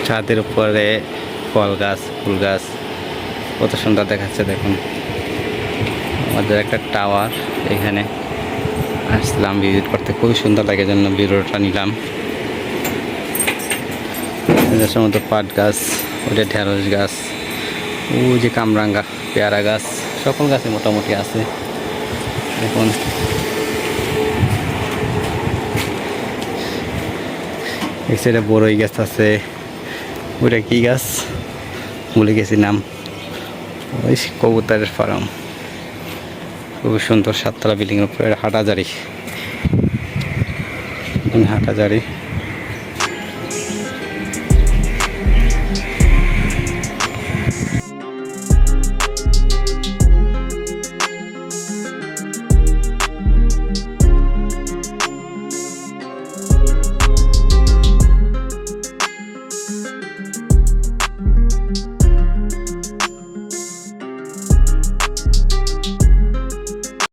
ছাদের উপরে ফল গাছ, ফুল গাছ কত সুন্দর দেখাচ্ছে দেখুন। আমাদের একটা টাওয়ার, এখানে আসলাম ভিজিট করতে, খুবই সুন্দর লাগে, জন্য ভিডিওটা নিলাম। সমস্ত পাট গাছ, ওটা ঢেঁড়স গাছ, ওই যে কামরাঙ্গা, পেয়ারা গাছ, সকল গাছে মোটামুটি আছে দেখুন। এক সাইডে বড়ই গাছ আছে, ওইটা কি গাছ ভুলে গেছি নাম, ওই কবুতরের ফার্ম। খুব সুন্দর 7 তলা বিল্ডিং এর উপরে হাটাজারি।